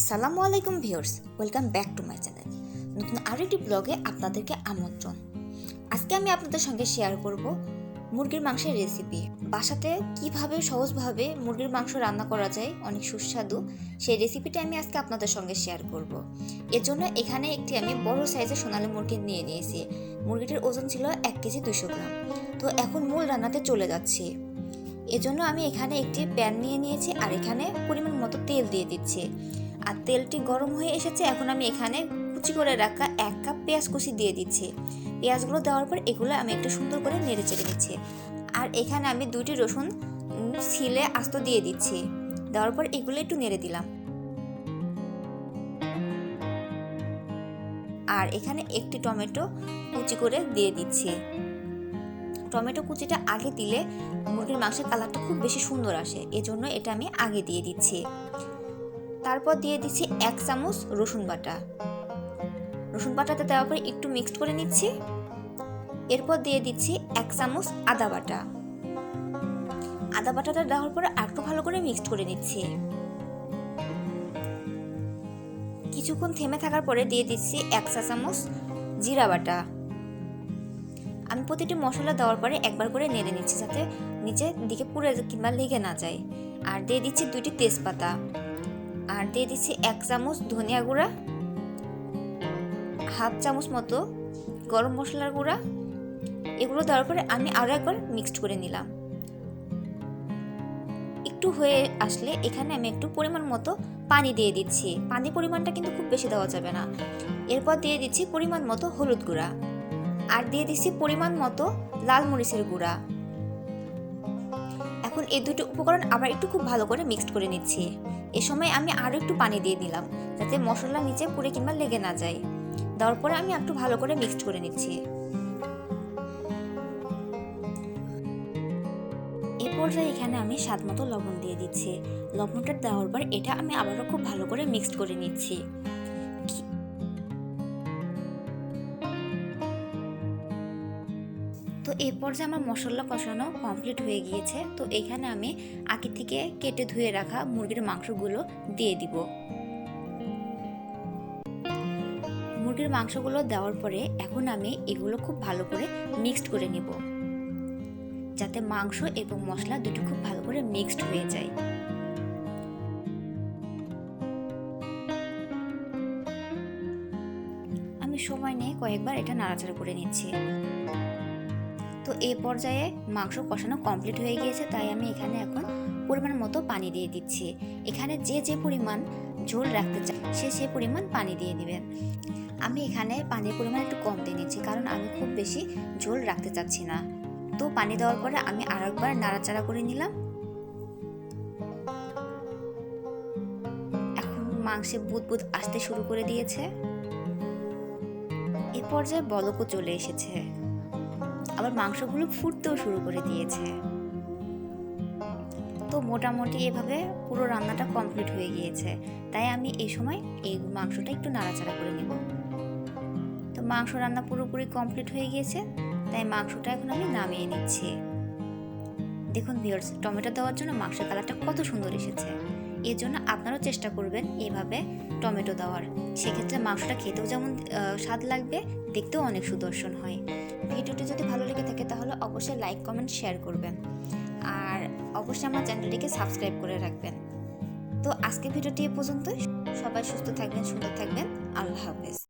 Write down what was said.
আসসালামু আলাইকুম viewers, welcome back to my channel. নতুন আরও একটি ব্লগে আপনাদেরকে আমন্ত্রণ। আজকে আমি আপনাদের সঙ্গে শেয়ার করব মুরগির মাংসের রেসিপি। বাসাতে কিভাবে সহজভাবে মুরগির মাংস রান্না করা যায় অনেক সুস্বাদু, সেই রেসিপিটা আমি আজকে আপনাদের সঙ্গে শেয়ার করব। এর জন্য এখানে একটি আমি বড় সাইজের সোনালী মুরগি নিয়ে নিয়েছি। মুরগিটির ওজন ছিল 1 কেজি 200 গ্রাম। তো এখন মূল রান্নাতে চলে যাচ্ছি। এজন্য আমি এখানে একটি প্যান নিয়ে নিয়েছি আর এখানে পরিমাণ মতো তেল দিয়ে দিচ্ছি। আর তেলটি গরম হয়ে এসেছে। এখন আমি এখানে কুচি করে রাখা 1 কাপ পেঁয়াজ কুচি দিয়ে দিচ্ছি। পেঁয়াজগুলো দেওয়ার পর এগুলো আমি একটু সুন্দর করে নেড়ে চেড়ে নিচ্ছি। আর এখানে আমি 2টি রসুন ছিলে আস্ত দিয়ে দিচ্ছি। দেওয়ার পর এগুলো একটু নেড়ে দিলাম। আর এখানে একটি টমেটো কুচি করে দিয়ে দিচ্ছি। টমেটো কুচিটা আগে দিলে মুরগির মাংসের কালারটা খুব বেশি সুন্দর আসে, এজন্য এটা আমি আগে দিয়ে দিচ্ছি। তারপর দিয়ে দিচ্ছি 1 চামচ রসুন বাটা। রসুন বাটাতে দেওয়ার পর একটু মিক্সড করে নিচ্ছি। এরপর দিয়ে দিচ্ছি 1 চামচ আদা বাটা। আদা বাটাটা দেওয়ার পর আরেকটু ভালো করে মিক্সড করে নিচ্ছি। কিছুক্ষণ থেমে থাকার পরে দিয়ে দিচ্ছি 1 চা চামচ জিরা বাটা। আমি প্রতিটি মশলা দেওয়ার পরে একবার করে নেড়ে নিচ্ছি, যাতে নিচের দিকে পুড়ে কিংবা লেগে না যায়। আর দিয়ে দিচ্ছি 2টি তেজপাতা। আর দিয়ে দিচ্ছি 1 চামচ ধনিয়া গুঁড়া, হাফ চামচ মতো গরম মশলার গুঁড়া। এগুলো দেওয়ার পরে আমি আরও একবার মিক্সড করে নিলাম। একটু হয়ে আসলে এখানে আমি একটু পরিমাণ মতো পানি দিয়ে দিচ্ছি। পানির পরিমাণটা কিন্তু খুব বেশি দেওয়া যাবে না। এরপর দিয়ে দিচ্ছি পরিমাণ মতো হলুদ গুঁড়া। আর দিয়ে দিচ্ছি পরিমাণ মতো লাল মরিচের গুঁড়া। এখন এই দুটো উপকরণ আবার একটু খুব ভালো করে মিক্সড করে নিচ্ছি। এ সময় আমি আরও একটু পানি দিয়ে দিলাম, যাতে মশলা নিচে পুড়ে কিংবা লেগে না যায়। দেওয়ার পরে আমি একটু ভালো করে মিক্সড করে নিচ্ছি। এই পর্যায়ে এখানে আমি স্বাদ মতো লবণ দিয়ে দিচ্ছি। লবণটা দেওয়ার পর এটা আমি আবারও খুব ভালো করে মিক্সড করে নিচ্ছি। তো এই পর্যায়ে আমার মশলা কষানো কমপ্লিট হয়ে গিয়েছে। তো এখানে আমি আগে থেকে কেটে ধুয়ে রাখা মুরগির মাংসগুলো দিয়ে দিব। মুরগির মাংসগুলো দেওয়ার পরে এখন আমি এগুলো খুব ভালো করে মিক্সড করে নিব, যাতে মাংস এবং মশলা দুটো খুব ভালো করে মিক্সড হয়ে যায়। আমি সময় নিয়ে কয়েকবার এটা নাড়াচাড়া করে নিচ্ছি। তো এই পর্যায়ে মাংস কষানো কমপ্লিট হয়ে গিয়েছে, তাই আমি এখানে এখন পরিমাণ মতো পানি দিয়ে দিচ্ছি। এখানে যে পরিমাণ ঝোল রাখতে চাই সে পরিমাণ পানি দিয়ে দিবেন। আমি এখানে পানির পরিমাণ একটু কম দিয়ে নিচ্ছি, কারণ আমি খুব বেশি ঝোল রাখতে চাচ্ছি না। তো পানি দেওয়ার পরে আমি আরেকবার নাড়াচাড়া করে নিলাম। এখন মাংসে বুদবুদ আসতে শুরু করে দিয়েছে। এই পর্যায়ে বলকও চলে এসেছে, আবার মাংসগুলো ফুটতেও শুরু করে দিয়েছে। তো মোটামুটি এভাবে পুরো রান্নাটা কমপ্লিট হয়ে গিয়েছে, তাই আমি এই সময় এই মাংসটা একটু নাড়াচাড়া করে নেব। তো মাংস রান্না পুরোপুরি কমপ্লিট হয়ে গিয়েছে, তাই মাংসটা এখন আমি নামিয়ে নিচ্ছি। দেখুন ভিউয়ার্স, টমেটো দেওয়ার জন্য মাংসের কালারটা কত সুন্দর এসেছে। এর জন্য আপনারাও চেষ্টা করবেন এভাবে টমেটো দেওয়ার। সেক্ষেত্রে মাংসটা খেতেও যেমন স্বাদ লাগবে, দেখতেও অনেক সুদর্শন হয়। ভিডিওটি যদি ভালো লেগে থাকে তাহলে অবশ্যই লাইক, কমেন্ট, শেয়ার করবেন। আর অবশ্যই আমার চ্যানেলটিকে সাবস্ক্রাইব করে রাখবেন। তো আজকে ভিডিওটি এ পর্যন্তই। সবাই সুস্থ থাকবেন, সুন্দর থাকবেন। আল্লাহ হাফেজ।